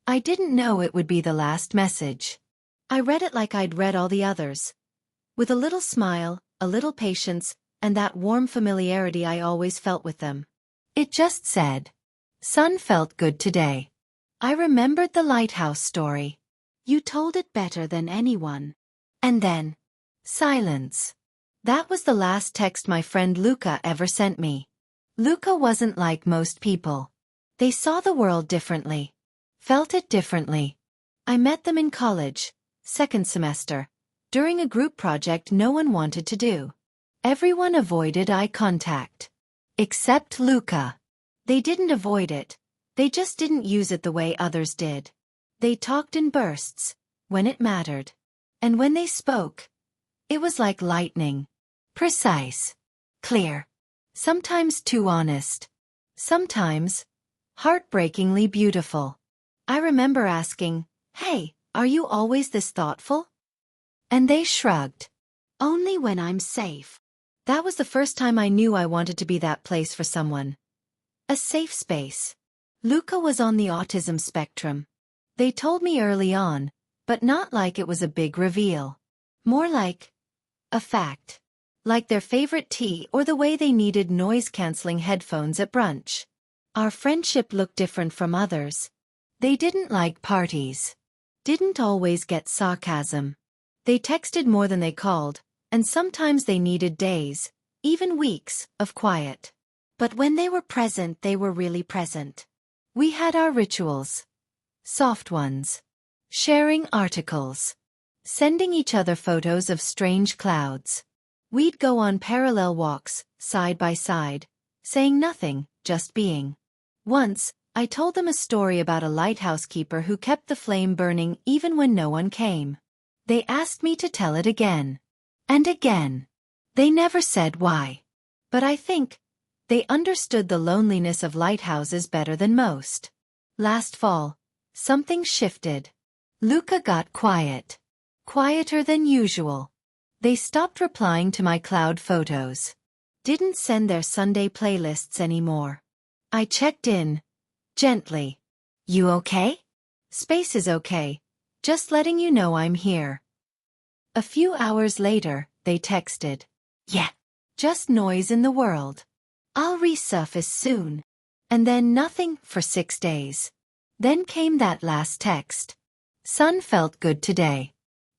I didn't know it would be the last message. I read it like I'd read all the others. With a little smile, a little patience, and that warm familiarity I always felt with them. It just said, "Sun felt good today." I remembered the lighthouse story. You told it better than anyone. And then, silence. That was the last text my friend Luca ever sent me. Luca wasn't like most people. They saw the world differently. Felt it differently. I met them in college, second semester, during a group project no one wanted to do. Everyone avoided eye contact. Except Luca. They didn't avoid it. They just didn't use it the way others did. They talked in bursts, when it mattered. And when they spoke, it was like lightning. Precise. Clear. Sometimes too honest. Sometimes heartbreakingly beautiful. I remember asking, "Hey, are you always this thoughtful?" And they shrugged. "Only when I'm safe." That was the first time I knew I wanted to be that place for someone. A safe space. Luca was on the autism spectrum. They told me early on, but not like it was a big reveal. More like a fact. Like their favorite tea or the way they needed noise-canceling headphones at brunch. Our friendship looked different from others. They didn't like parties. Didn't always get sarcasm. They texted more than they called, and sometimes they needed days, even weeks, of quiet. But when they were present, they were really present. We had our rituals. Soft ones. Sharing articles. Sending each other photos of strange clouds. We'd go on parallel walks, side by side, saying nothing, just being. Once, I told them a story about a lighthouse keeper who kept the flame burning even when no one came. They asked me to tell it again. And again. They never said why. But I think they understood the loneliness of lighthouses better than most. Last fall, something shifted. Luca got quiet. Quieter than usual. They stopped replying to my cloud photos. Didn't send their Sunday playlists anymore. I checked in. Gently. "You okay?" "Space is okay. Just letting you know I'm here." A few hours later, they texted. "Yeah. Just noise in the world. I'll resurface soon." And then nothing for 6 days. Then came that last text. "Sun felt good today."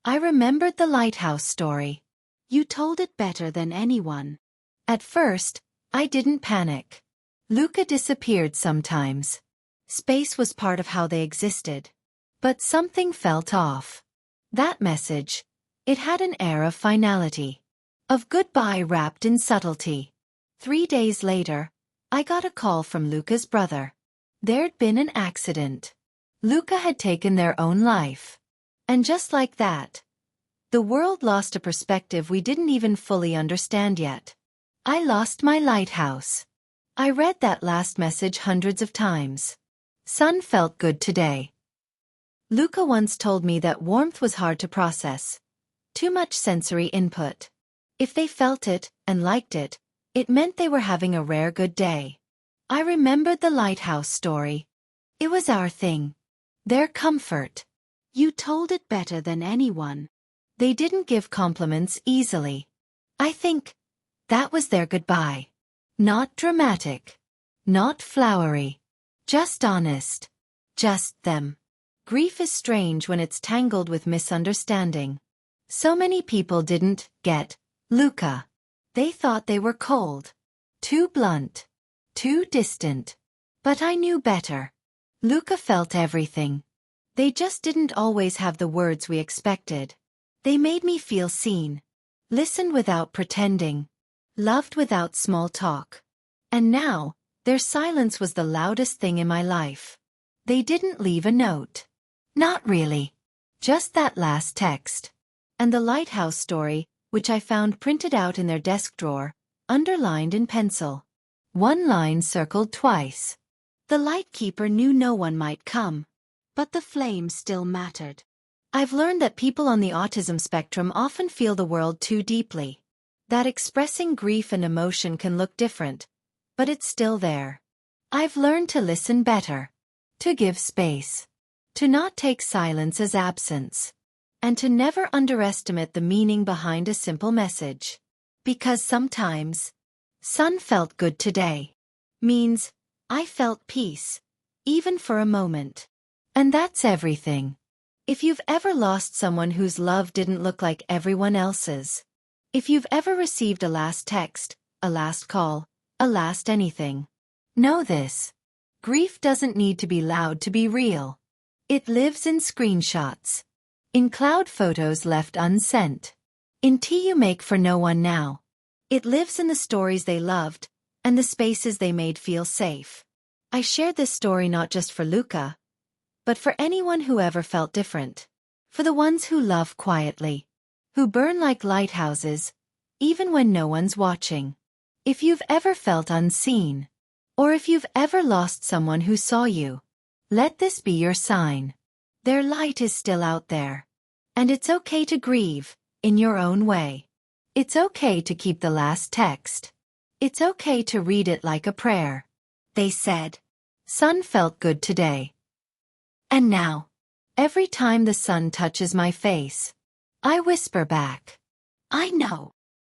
I remembered the lighthouse story. You told it better than anyone. At first, I didn't panic. Luca disappeared sometimes. Space was part of how they existed. But something felt off. That message, it had an air of finality. Of goodbye wrapped in subtlety. 3 days later, I got a call from Luca's brother. There'd been an accident. Luca had taken their own life. And just like that, the world lost a perspective we didn't even fully understand yet. I lost my lighthouse. I read that last message hundreds of times. Sun felt good today. Luca once told me that warmth was hard to process. Too much sensory input. If they felt it and liked it, it meant they were having a rare good day. I remembered the lighthouse story. It was our thing. Their comfort. You told it better than anyone. They didn't give compliments easily. I think that was their goodbye. Not dramatic. Not flowery. Just honest. Just them. Grief is strange when it's tangled with misunderstanding. So many people didn't get Luca. They thought they were cold. Too blunt. Too distant. But I knew better. Luca felt everything. They just didn't always have the words we expected. They made me feel seen. Listened without pretending. Loved without small talk. And now, their silence was the loudest thing in my life. They didn't leave a note. Not really. Just that last text. And the lighthouse story, which I found printed out in their desk drawer, underlined in pencil. One line circled twice. The lightkeeper knew no one might come. But the flame still mattered. I've learned that people on the autism spectrum often feel the world too deeply. That expressing grief and emotion can look different, but it's still there. I've learned to listen better. To give space. To not take silence as absence. And to never underestimate the meaning behind a simple message. Because sometimes, "Sun felt good today," means, "I felt peace, even for a moment." And that's everything. If you've ever lost someone whose love didn't look like everyone else's. If you've ever received a last text, a last call, a last anything. Know this. Grief doesn't need to be loud to be real. It lives in screenshots. In cloud photos left unsent. In tea you make for no one now. It lives in the stories they loved, and the spaces they made feel safe. I shared this story not just for Luca, but for anyone who ever felt different. For the ones who love quietly. Who burn like lighthouses, even when no one's watching. If you've ever felt unseen. Or if you've ever lost someone who saw you. Let this be your sign. Their light is still out there. And it's okay to grieve, in your own way. It's okay to keep the last text. It's okay to read it like a prayer. They said, "Sun felt good today." And now, every time the sun touches my face, I whisper back, "I know."